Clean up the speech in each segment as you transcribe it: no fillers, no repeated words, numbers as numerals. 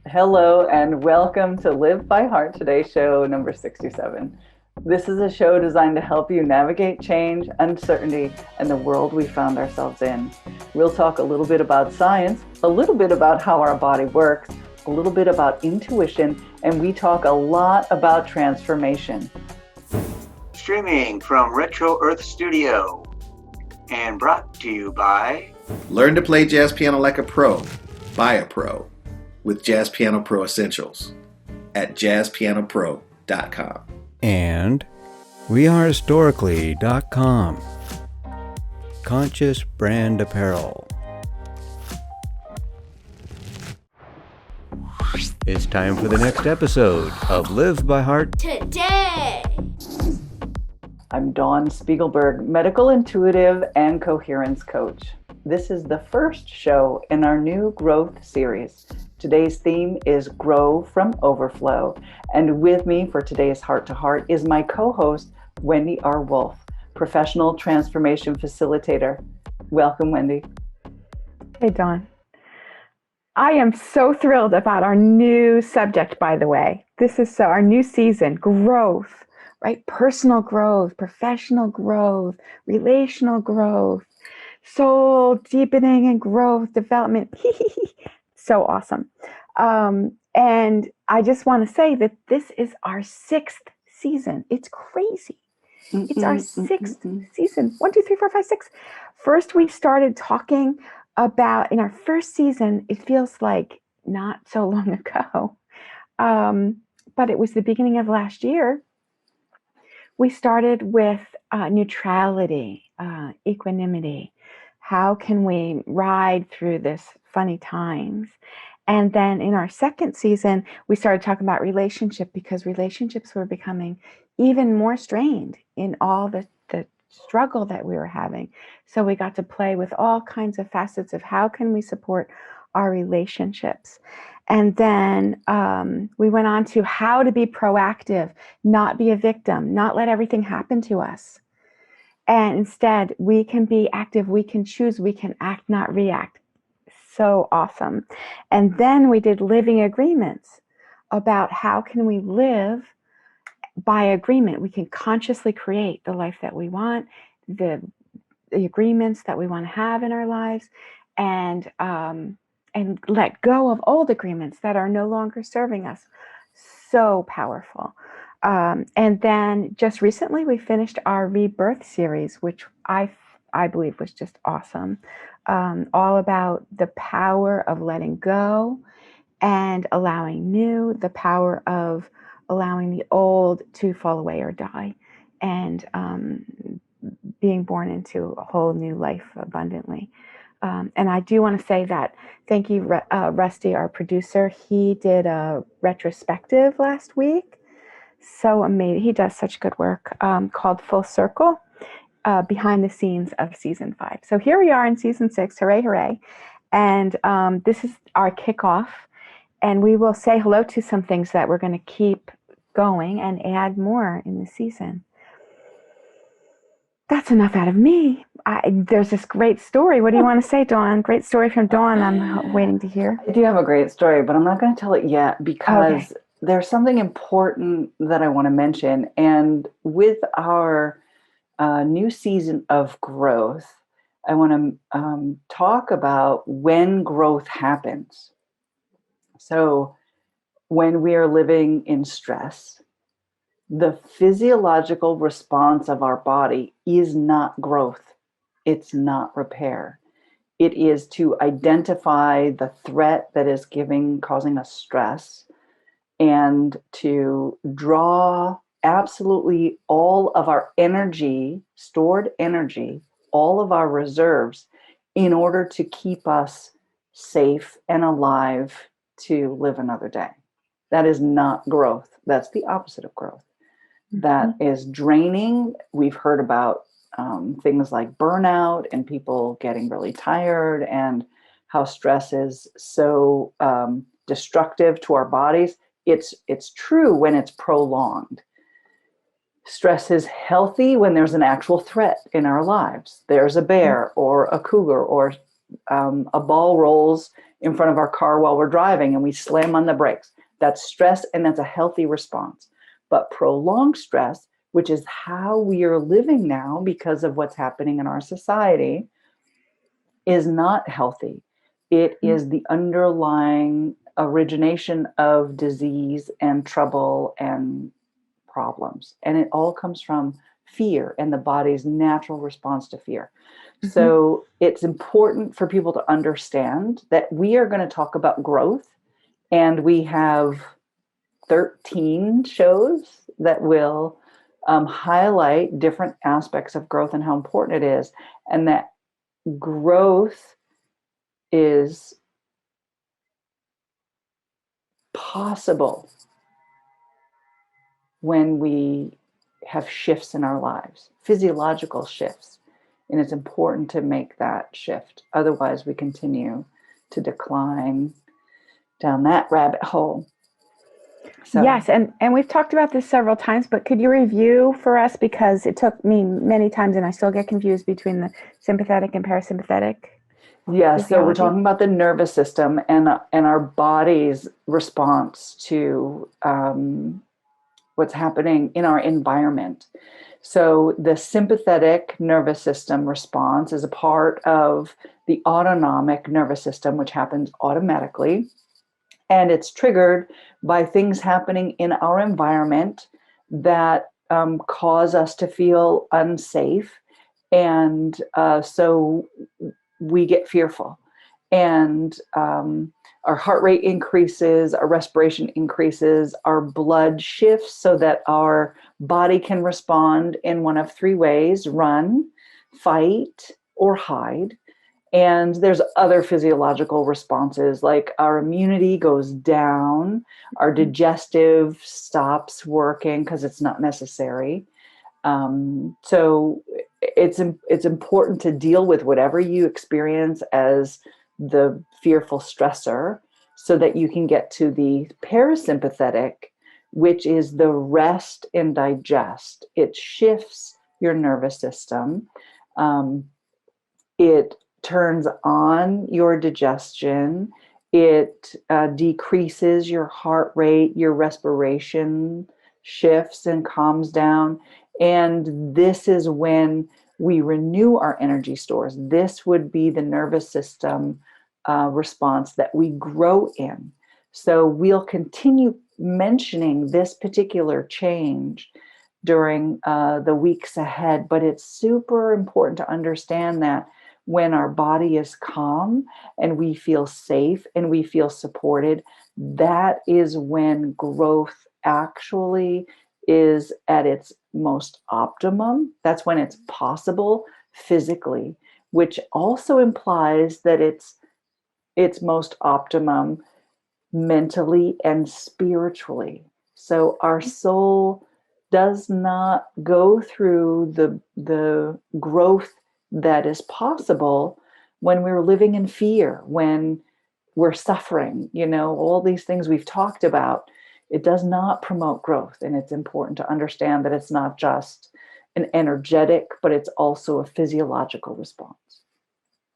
Hello and welcome to Live by Heart Today show number 67. This is a show designed to help you navigate change, uncertainty, and the world we found ourselves in. We'll talk a little bit about science, a little bit about how our body works, a little bit about intuition, and we talk a lot about transformation. Streaming from Retro Earth Studio and brought to you by Learn to play jazz piano like a pro, by a pro, with Jazz Piano Pro Essentials at jazzpianopro.com. And wearehistorically.com. Conscious brand apparel. It's time for the next episode of Live by Heart Today. I'm Dawn Spiegelberg, medical intuitive and coherence coach. This is the first show in our new growth series. Today's theme is Grow from Overflow. And with me for today's Heart to Heart is my co-host, Wendy R. Wolf, professional transformation facilitator. Welcome, Wendy. Hey, Dawn. I am so thrilled about our new subject, by the way. This is our new season, growth, right? Personal growth, professional growth, relational growth, soul deepening and growth, development. So awesome. And I just want to say that this is our 6th season. It's crazy. It's our 6th season. 1, 2, 3, 4, 5, 6. First, we started talking about, in our first season, it feels like not so long ago, but it was the beginning of last year. We started with neutrality, equanimity. How can we ride through this funny times? And then in our second season, we started talking about relationship, because relationships were becoming even more strained in all the struggle that we were having. So we got to play with all kinds of facets of how can we support our relationships. And then we went on to how to be proactive, not be a victim, not let everything happen to us. And instead, we can be active, we can choose, we can act, not react. So awesome. And then we did living agreements about how can we live by agreement. We can consciously create the life that we want, the agreements that we want to have in our lives, and let go of old agreements that are no longer serving us. So powerful. And then just recently we finished our rebirth series, which I believe was just awesome. All about the power of letting go and allowing new, the power of allowing the old to fall away or die, and being born into a whole new life abundantly. And I do want to say that thank you, Rusty, our producer. He did a retrospective last week. So amazing. He does such good work, called Full Circle, behind the scenes of season 5. So here we are in season 6. Hooray, hooray. And this is our kickoff. And we will say hello to some things that we're going to keep going and add more in the season. That's enough out of me. There's this great story. What do you want to say, Dawn? Great story from Dawn. I'm waiting to hear. I do have a great story, but I'm not going to tell it yet because there's something important that I want to mention. And with our new season of growth, I want to talk about when growth happens. So when we are living in stress, the physiological response of our body is not growth. It's not repair. It is to identify the threat that is causing us stress, and to draw absolutely all of our energy, stored energy, all of our reserves, in order to keep us safe and alive to live another day. That is not growth. That's the opposite of growth. That is draining. We've heard about things like burnout and people getting really tired, and how stress is so destructive to our bodies. It's true when it's prolonged. Stress is healthy when there's an actual threat in our lives. There's a bear or a cougar, or a ball rolls in front of our car while we're driving and we slam on the brakes. That's stress, and that's a healthy response. But prolonged stress, which is how we are living now because of what's happening in our society, is not healthy. It is the underlying origination of disease and trouble and problems. And it all comes from fear and the body's natural response to fear. So it's important for people to understand that we are going to talk about growth, and we have 13 shows that will highlight different aspects of growth and how important it is, and that growth is possible when we have shifts in our lives, physiological shifts. And it's important to make that shift. Otherwise, we continue to decline down that rabbit hole. So, yes, and we've talked about this several times, but could you review for us, because it took me many times and I still get confused between the sympathetic and parasympathetic? yeah, so we're physiology? talking about the nervous system and our body's response to what's happening in our environment. So the sympathetic nervous system response is a part of the autonomic nervous system, which happens automatically. And it's triggered by things happening in our environment that cause us to feel unsafe. And so we get fearful. And our heart rate increases, our respiration increases, our blood shifts so that our body can respond in one of three ways: run, fight, or hide. And there's other physiological responses, like our immunity goes down, our digestive stops working because it's not necessary. So it's important to deal with whatever you experience as the fearful stressor so that you can get to the parasympathetic, which is the rest and digest. It shifts your nervous system. It turns on your digestion. It decreases your heart rate, your respiration shifts and calms down. And this is when we renew our energy stores. This would be the nervous system response that we grow in. So we'll continue mentioning this particular change during the weeks ahead, but it's super important to understand that when our body is calm and we feel safe and we feel supported, that is when growth actually is at its most optimum. That's when it's possible physically, which also implies that it's most optimum mentally and spiritually. So our soul does not go through the growth that is possible when we're living in fear, when we're suffering, all these things we've talked about. It does not promote growth. And it's important to understand that it's not just an energetic, but it's also a physiological response.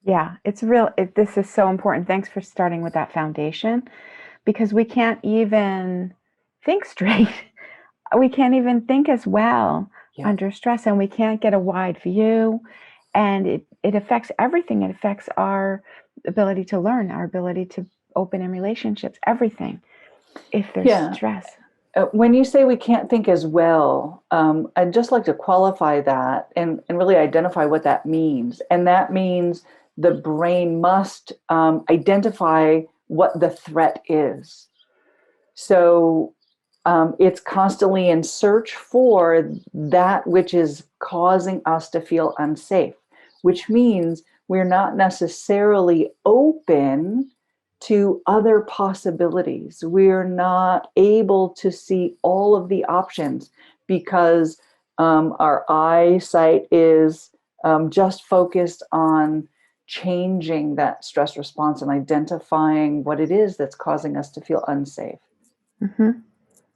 Yeah, this is so important. Thanks for starting with that foundation, because we can't even think straight. We can't even think as well under stress, and we can't get a wide view. And it affects everything. It affects our ability to learn, our ability to open in relationships, everything, if there's stress. When you say we can't think as well, I'd just like to qualify that and really identify what that means. And that means the brain must identify what the threat is. So it's constantly in search for that which is causing us to feel unsafe, which means we're not necessarily open to other possibilities. We're not able to see all of the options because our eyesight is just focused on changing that stress response and identifying what it is that's causing us to feel unsafe. Mm-hmm.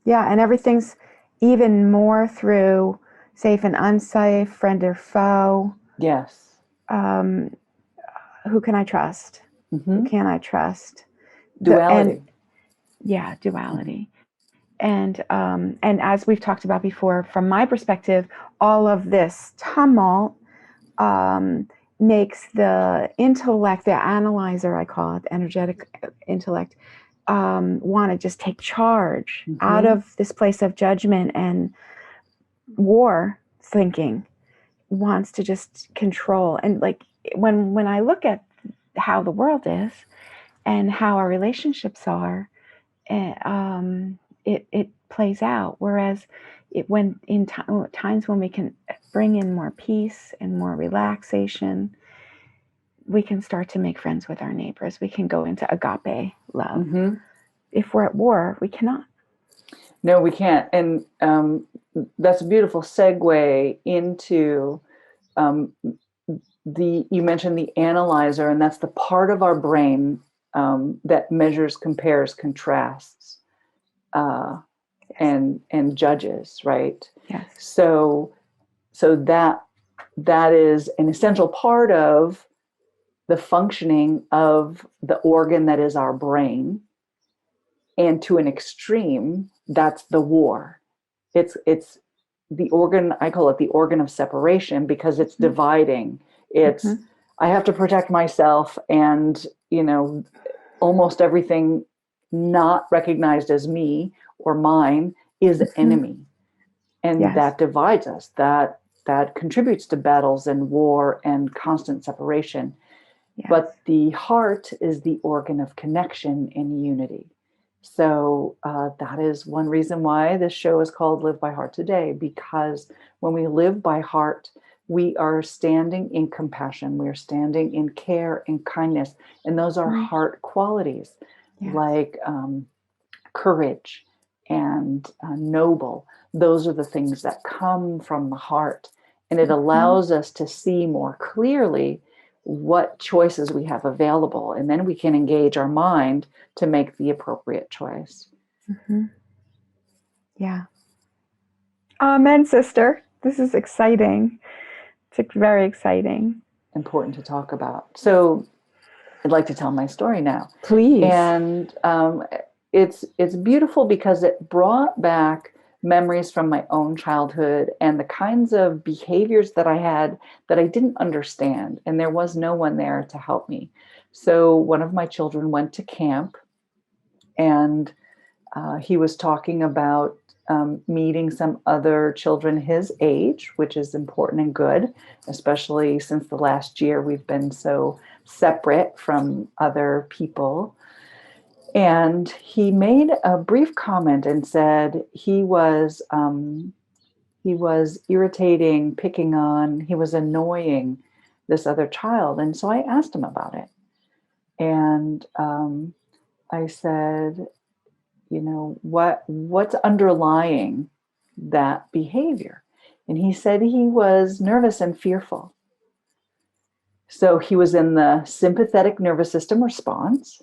Yeah, and everything's even more through safe and unsafe, friend or foe. Yes. Who can I trust? Who can I trust? Duality. Duality. And as we've talked about before, from my perspective, all of this tumult makes the intellect, the analyzer, I call it, energetic intellect, want to just take charge out of this place of judgment and war thinking, wants to just control. And like when I look at how the world is and how our relationships are, it plays out. Whereas when in times when we can bring in more peace and more relaxation, we can start to make friends with our neighbors. We can go into agape love. If we're at war, we cannot. No, we can't. And that's a beautiful segue into you mentioned the analyzer, and that's the part of our brain that measures, compares, contrasts, and judges, right? Yes. So that is an essential part of the functioning of the organ that is our brain. And to an extreme, that's the war. It's the organ, I call it the organ of separation, because it's dividing. It's, I have to protect myself, and, almost everything not recognized as me or mine is enemy. And that divides us. That contributes to battles and war and constant separation. Yes. But the heart is the organ of connection and unity. So that is one reason why this show is called Live by Heart Today, because when we live by heart, we are standing in compassion. We are standing in care and kindness. And those are heart qualities, like courage and noble. Those are the things that come from the heart. And it allows us to see more clearly what choices we have available. And then we can engage our mind to make the appropriate choice. Yeah. Amen, sister. This is exciting. It's very exciting. Important to talk about. So I'd like to tell my story now. Please. And it's beautiful because it brought back memories from my own childhood and the kinds of behaviors that I had that I didn't understand. And there was no one there to help me. So one of my children went to camp, and he was talking about meeting some other children his age, which is important and good, especially since the last year we've been so separate from other people. And he made a brief comment and said he was irritating, picking on, he was annoying this other child. And so I asked him about it. And I said, what's underlying that behavior? And he said he was nervous and fearful. So he was in the sympathetic nervous system response,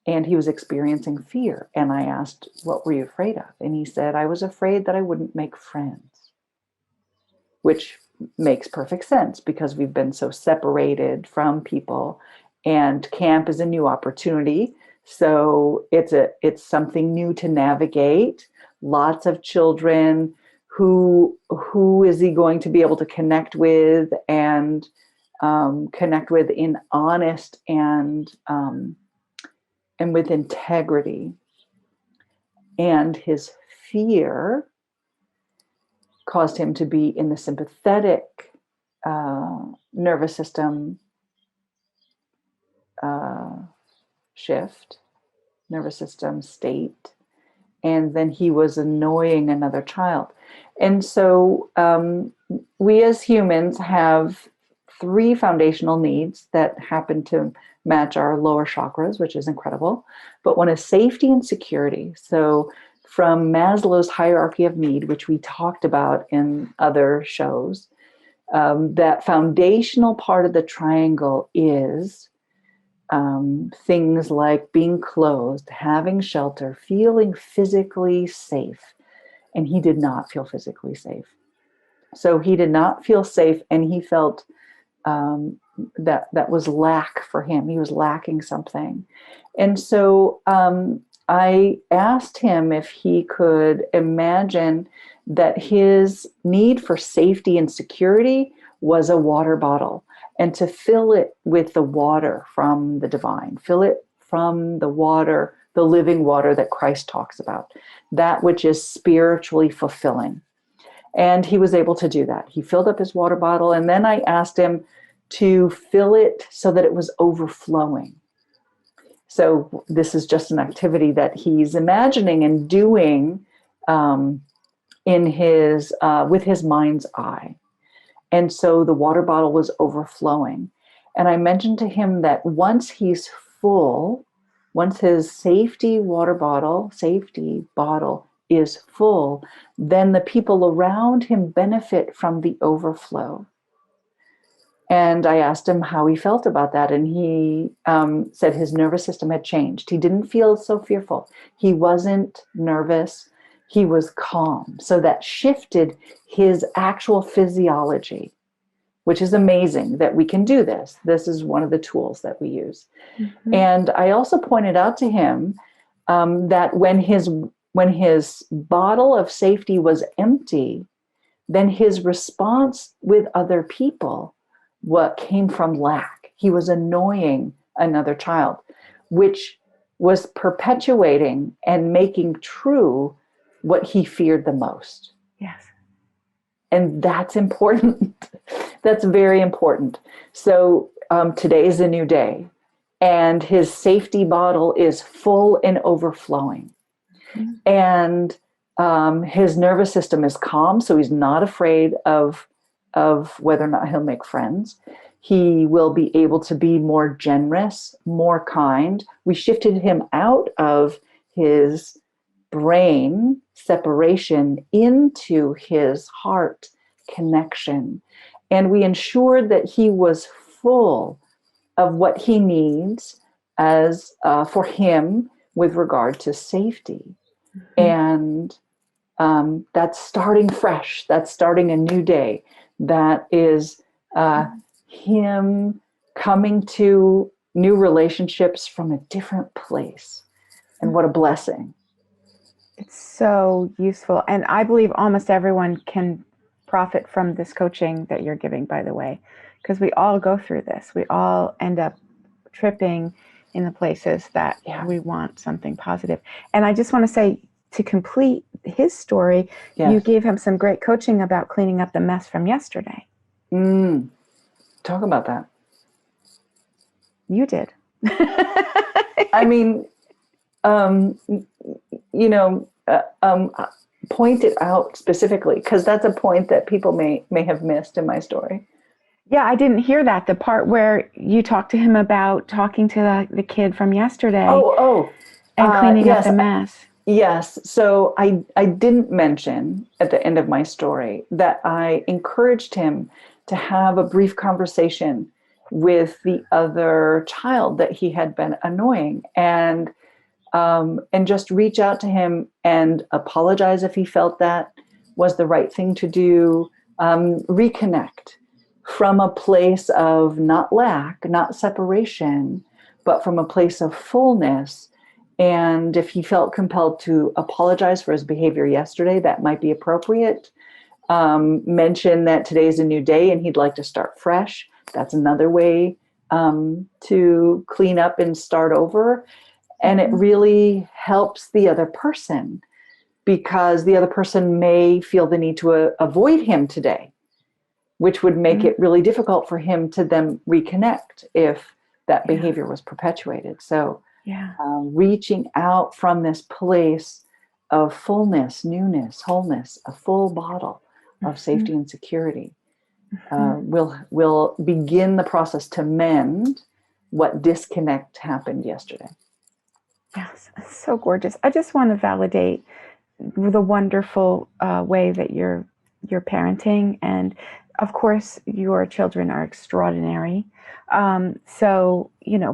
and he was experiencing fear. And I asked, what were you afraid of? And he said, I was afraid that I wouldn't make friends, which makes perfect sense because we've been so separated from people, and camp is a new opportunity. So it's something new to navigate. Lots of children. Who is he going to be able to connect with and connect with in honest and with integrity? And his fear caused him to be in the sympathetic nervous system shift, nervous system state. And then he was annoying another child. And so we as humans have 3 foundational needs that happen to match our lower chakras, which is incredible. But one is safety and security. So from Maslow's hierarchy of need, which we talked about in other shows, that foundational part of the triangle is things like being clothed, having shelter, feeling physically safe. And he did not feel physically safe. So he did not feel safe, and he felt that was lack for him. He was lacking something. And so I asked him if he could imagine that his need for safety and security was a water bottle, and to fill it with the water from the divine, fill it from the water, the living water that Christ talks about, that which is spiritually fulfilling. And he was able to do that. He filled up his water bottle, and then I asked him to fill it so that it was overflowing. So this is just an activity that he's imagining and doing in his with his mind's eye. And so the water bottle was overflowing. And I mentioned to him that once he's full, once his safety bottle is full, then the people around him benefit from the overflow. And I asked him how he felt about that. And he said his nervous system had changed. He didn't feel so fearful. He wasn't nervous. He was calm. So that shifted his actual physiology, which is amazing that we can do this. This is one of the tools that we use. Mm-hmm. And I also pointed out to him that when his bottle of safety was empty, then his response with other people what came from lack. He was annoying another child, which was perpetuating and making true what he feared the most. Yes. And that's important. That's very important. So today is a new day, and his safety bottle is full and overflowing. Mm-hmm. And his nervous system is calm, so he's not afraid of whether or not he'll make friends. He will be able to be more generous, more kind. We shifted him out of his brain separation into his heart connection. And we ensured that he was full of what he needs as for him with regard to safety. Mm-hmm. And that's starting fresh. That's starting a new day. That is him coming to new relationships from a different place. And what a blessing. It's so useful. And I believe almost everyone can profit from this coaching that you're giving, by the way, because we all go through this. We all end up tripping in the places that we want something positive. And I just want to say, to complete his story, you gave him some great coaching about cleaning up the mess from yesterday. Talk about that. You did. I mean, point it out specifically, because that's a point that people may have missed in my story. Yeah, I didn't hear that. The part where you talked to him about talking to the kid from yesterday. And cleaning up the mess. Yes. So I didn't mention at the end of my story that I encouraged him to have a brief conversation with the other child that he had been annoying, and just reach out to him and apologize if he felt that was the right thing to do. Reconnect from a place of not lack, not separation, but from a place of fullness. And if he felt compelled to apologize for his behavior yesterday, that might be appropriate. Mention that today's a new day and he'd like to start fresh. That's another way to clean up and start over. And it really helps the other person, because the other person may feel the need to avoid him today, which would make it really difficult for him to then reconnect if that behavior was perpetuated. So reaching out from this place of fullness, newness, wholeness, a full bottle of safety and security will begin the process to mend what disconnect happened yesterday. Yes, it's so gorgeous. I just want to validate the wonderful way that you're parenting, and of course your children are extraordinary. So,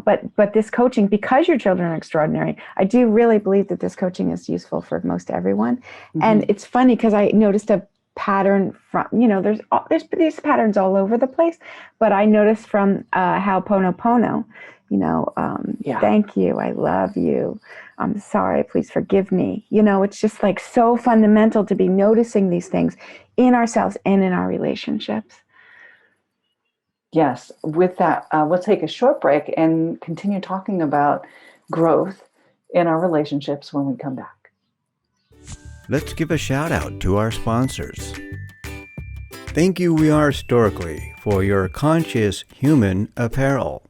but this coaching, because your children are extraordinary, I do really believe that this coaching is useful for most everyone. Mm-hmm. And it's funny because I noticed a pattern from, there's these patterns all over the place, but I noticed from Ho'oponopono, thank you, I love you, I'm sorry, please forgive me. It's just like so fundamental to be noticing these things in ourselves and in our relationships. Yes, with that, we'll take a short break and continue talking about growth in our relationships when we come back. Let's give a shout out to our sponsors. Thank you, We Are Storkly, for your conscious human apparel.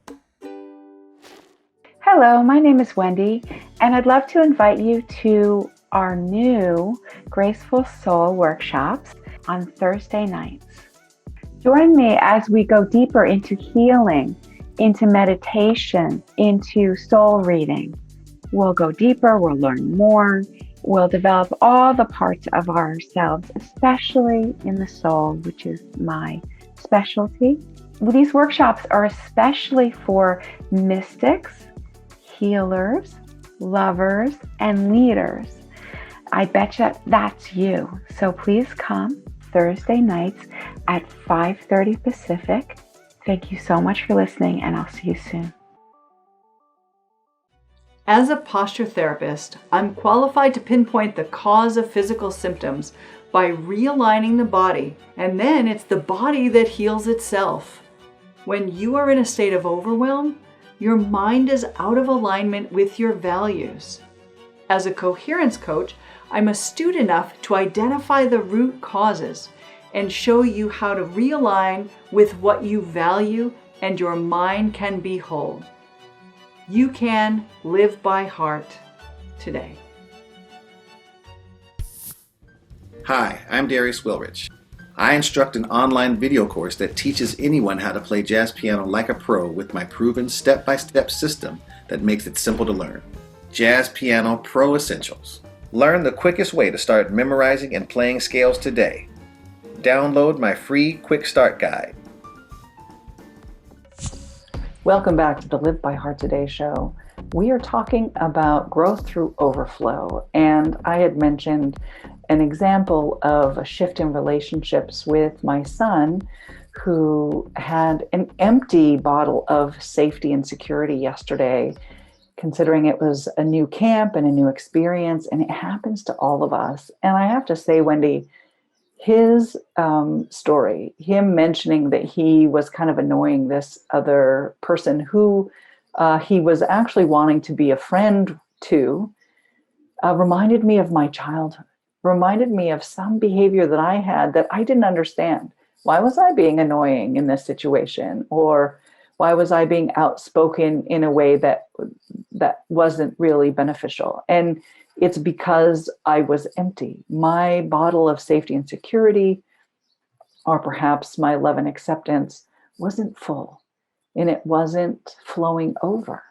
Hello, my name is Wendy, and I'd love to invite you to our new Graceful Soul workshops on Thursday nights. Join me as we go deeper into healing, into meditation, into soul reading. We'll go deeper, we'll learn more, we'll develop all the parts of ourselves, especially in the soul, which is my specialty. These workshops are especially for mystics, healers, lovers, and leaders. I betcha that's you. So please come Thursday nights at 5:30 Pacific. Thank you so much for listening, and I'll see you soon. As a posture therapist, I'm qualified to pinpoint the cause of physical symptoms by realigning the body, and then it's the body that heals itself. When you are in a state of overwhelm, your mind is out of alignment with your values. As a coherence coach, I'm astute enough to identify the root causes and show you how to realign with what you value, and your mind can be whole. You can live by heart today. Hi, I'm Darius Wilrich. I instruct an online video course that teaches anyone how to play jazz piano like a pro with my proven step-by-step system that makes it simple to learn. Jazz Piano Pro Essentials. Learn the quickest way to start memorizing and playing scales today. Download my free Quick Start Guide. Welcome back to the Live by Heart Today show. We are talking about growth through overflow, and I had mentioned an example of a shift in relationships with my son, who had an empty bottle of safety and security yesterday, considering it was a new camp and a new experience, and it happens to all of us. And I have to say, Wendy, his story, him mentioning that he was kind of annoying this other person who he was actually wanting to be a friend to, reminded me of my childhood, reminded me of some behavior that I had that I didn't understand. Why was I being annoying in this situation? Or why was I being outspoken in a way that wasn't really beneficial? And it's because I was empty. My bottle of safety and security, or perhaps my love and acceptance, wasn't full, and it wasn't flowing over.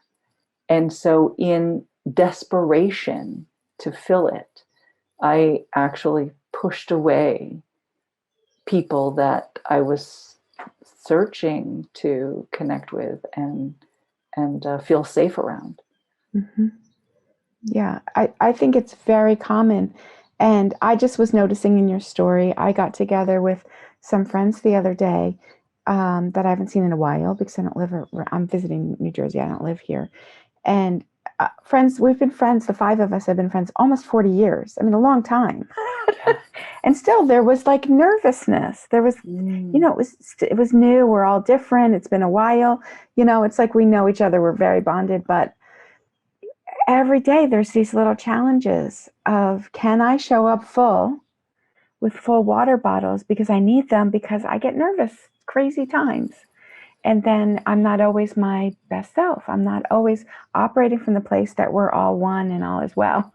And so in desperation to fill it, I actually pushed away people that I was searching to connect with and feel safe around. Mm-hmm. Yeah, I think it's very common. And I just was noticing in your story, I got together with some friends the other day that I haven't seen in a while because I don't live, I'm visiting New Jersey. I don't live here. And friends, we've been friends, the five of us have been friends almost 40 years. I mean, a long time. And still there was like nervousness. There was, it was new. We're all different. It's been a while. It's like we know each other. We're very bonded, but every day there's these little challenges of, can I show up full with full water bottles because I need them, because I get nervous crazy times. And then I'm not always my best self. I'm not always operating from the place that we're all one and all is well.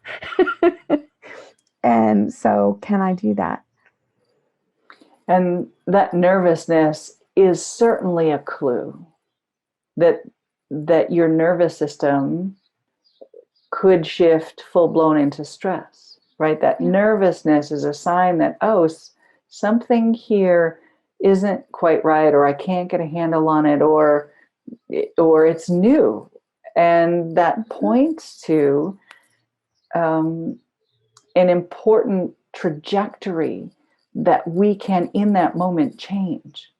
And so can I do that? And that nervousness is certainly a clue that your nervous system could shift full-blown into stress, right? That nervousness is a sign that, something here isn't quite right, or I can't get a handle on it, or it's new. And that points to an important trajectory that we can, in that moment, change.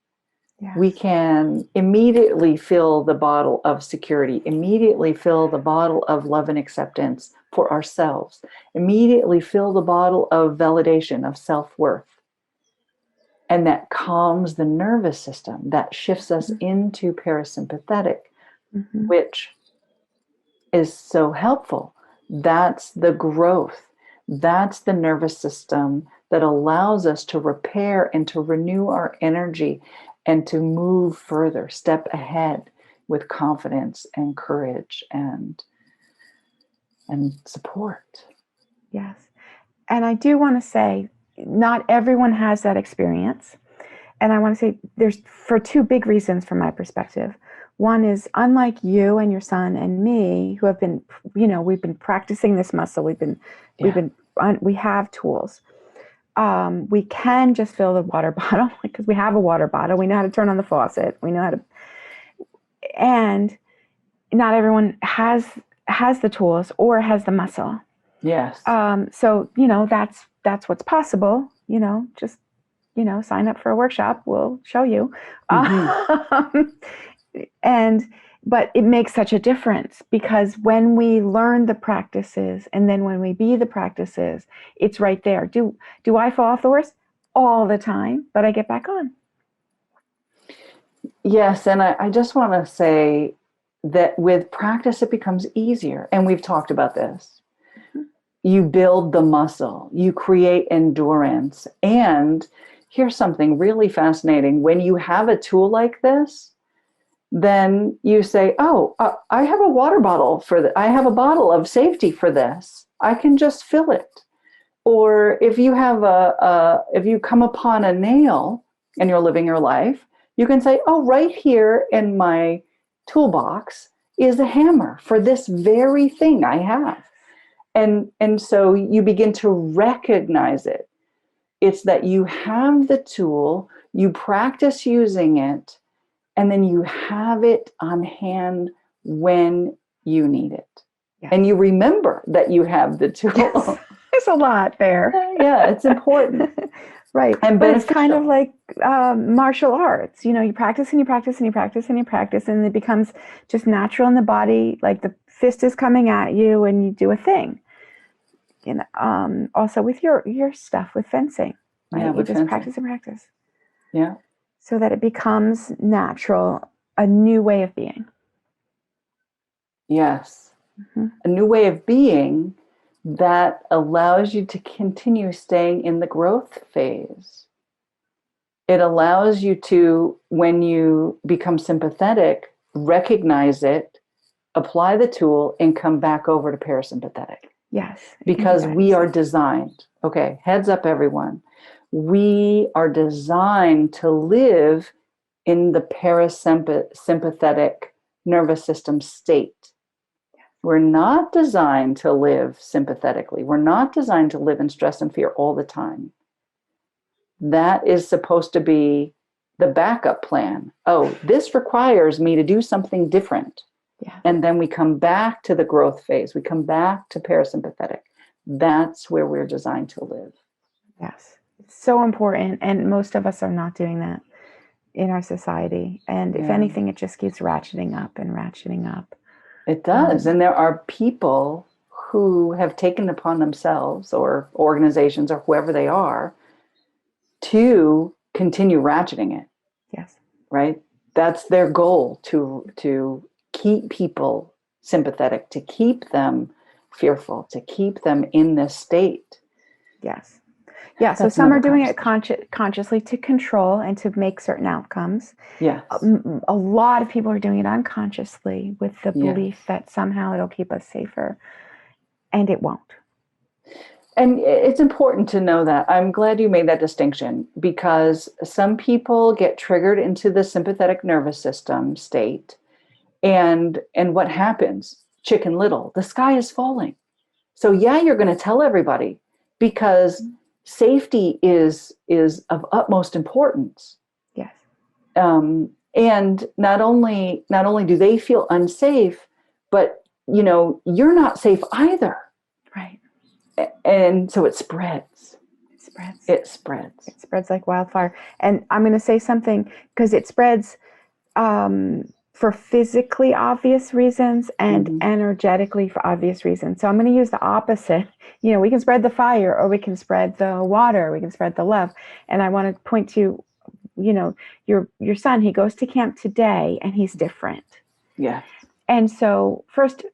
Yes. We can immediately fill the bottle of security, immediately fill the bottle of love and acceptance for ourselves, immediately fill the bottle of validation, of self-worth. And that calms the nervous system, that shifts us into parasympathetic, which is so helpful. That's the growth. That's the nervous system that allows us to repair and to renew our energy and to move further, step ahead with confidence and courage and support. Yes. And I do want to say, not everyone has that experience. And I want to say there's for two big reasons from my perspective. One is, unlike you and your son and me, who have been, we've been practicing this muscle. We have tools. We can just fill the water bottle because we have a water bottle. We know how to turn on the faucet. We know how to, and not everyone has the tools or has the muscle. Yes. So, that's what's possible, just, sign up for a workshop. We'll show you. But it makes such a difference because when we learn the practices and then when we be the practices, it's right there. Do I fall off the horse? All the time, but I get back on. Yes. And I just want to say that with practice, it becomes easier. And we've talked about this. You build the muscle, you create endurance. And here's something really fascinating. When you have a tool like this, then you say, I have a water bottle I have a bottle of safety for this. I can just fill it. Or if you have if you come upon a nail and you're living your life, you can say, right here in my toolbox is a hammer for this very thing I have. And so you begin to recognize it. It's that you have the tool, you practice using it, and then you have it on hand when you need it. Yes. And you remember that you have the tool. Yes. There's a lot there. Yeah, it's important. Right. And but it's kind of like martial arts. You practice and you practice and you practice and you practice, and it becomes just natural in the body. Like the fist is coming at you and you do a thing. Also with your stuff with fencing. Right? Yeah, you just fencing. practice and practice. Yeah. So that it becomes natural, a new way of being. Yes. A new way of being that allows you to continue staying in the growth phase. It allows you to, when you become sympathetic, recognize it, apply the tool, and come back over to parasympathetic. Yes. Because we are designed. Okay, heads up, everyone. We are designed to live in the parasympathetic nervous system state. We're not designed to live sympathetically. We're not designed to live in stress and fear all the time. That is supposed to be the backup plan. This requires me to do something different. Yeah. And then we come back to the growth phase. We come back to parasympathetic. That's where we're designed to live. Yes. It's so important. And most of us are not doing that in our society. And if anything, it just keeps ratcheting up and ratcheting up. It does. And there are people who have taken upon themselves, or organizations or whoever they are, to continue ratcheting it. Yes. Right? That's their goal, to keep people sympathetic, to keep them fearful, to keep them in this state. Yes. Yeah. So some are doing it consciously to control and to make certain outcomes. Yes. A lot of people are doing it unconsciously with the belief that somehow it'll keep us safer, and it won't. And it's important to know that. I'm glad you made that distinction, because some people get triggered into the sympathetic nervous system state. And what happens? Chicken Little, the sky is falling. So you're going to tell everybody, because safety is of utmost importance. Yes. And not only do they feel unsafe, but you're not safe either. Right. And so it spreads. spreads. It spreads. It spreads like wildfire. And I'm going to say something because it spreads for physically obvious reasons and energetically for obvious reasons. So I'm going to use the opposite. You know, we can spread the fire, or we can spread the water, we can spread the love. And I want to point to, you know, your son, he goes to camp today and he's different. Yeah. And so first,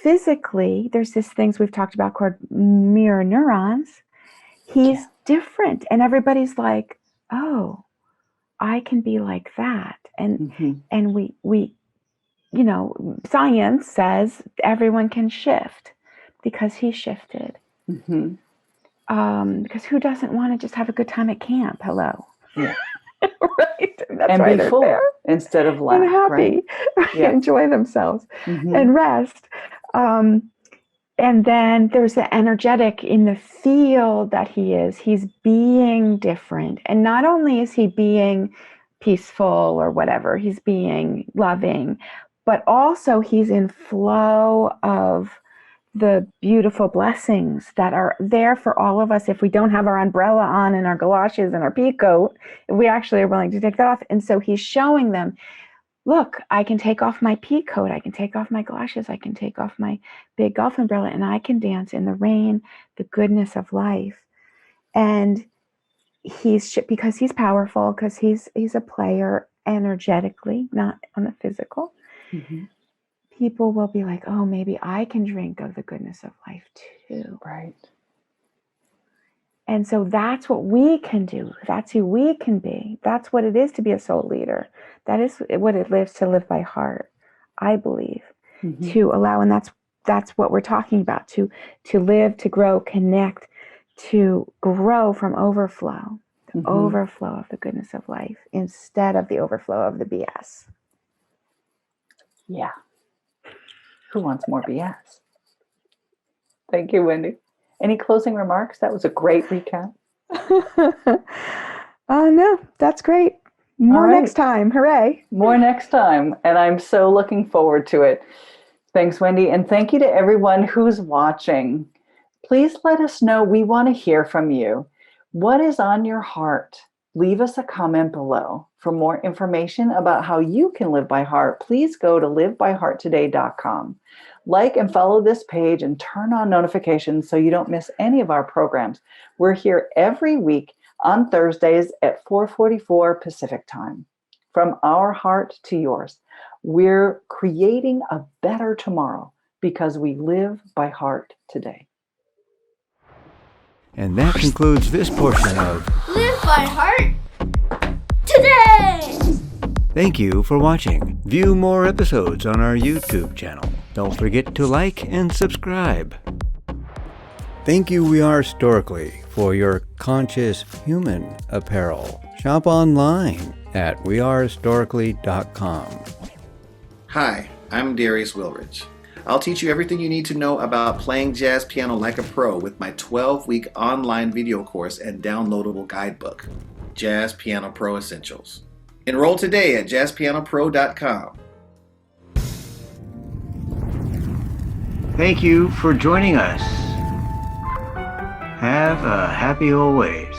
physically, there's these things we've talked about called mirror neurons. He's different. And everybody's like, oh, I can be like that. And we, you know, science says everyone can shift because he shifted. Because who doesn't want to just have a good time at camp? Hello. Yeah. Right. That's and why be they're full there. instead of lack. And happy. Right? Yeah. Enjoy themselves and rest. And then there's the energetic in the field that he is. He's being different. And not only is he being peaceful or whatever, he's being loving, but also he's in flow of the beautiful blessings that are there for all of us if we don't have our umbrella on and our galoshes and our pea coat, if we actually are willing to take that off. And so he's showing them, look, I can take off my pea coat, I can take off my galoshes, I can take off my big golf umbrella, and I can dance in the rain, the goodness of life. And because he's powerful, because he's a player energetically, not on the physical. People will be like, oh, maybe I can drink of the goodness of life too. Right. And so that's what we can do. That's who we can be. That's what it is to be a soul leader. That is what it lives to live by heart, I believe. To allow, and that's what we're talking about, to live, to grow, connect, to grow from overflow, the overflow of the goodness of life instead of the overflow of the BS. Yeah. Who wants more BS? Thank you, Wendy. Any closing remarks? That was a great recap. No, that's great. More next time. Hooray. More next time. And I'm so looking forward to it. Thanks, Wendy. And thank you to everyone who's watching. Please let us know. We want to hear from you. What is on your heart? Leave us a comment below. For more information about how you can live by heart, please go to livebyhearttoday.com. Like and follow this page and turn on notifications so you don't miss any of our programs. We're here every week on Thursdays at 4:44 Pacific time. From our heart to yours, we're creating a better tomorrow because we live by heart today. And that concludes this portion of Live by Heart Today! Thank you for watching. View more episodes on our YouTube channel. Don't forget to like and subscribe. Thank you, We Are Storically, for your conscious human apparel. Shop online at wearestorically.com. Hi, I'm Darius Wilrich. I'll teach you everything you need to know about playing jazz piano like a pro with my 12-week online video course and downloadable guidebook, Jazz Piano Pro Essentials. Enroll today at jazzpianopro.com. Thank you for joining us. Have a happy always.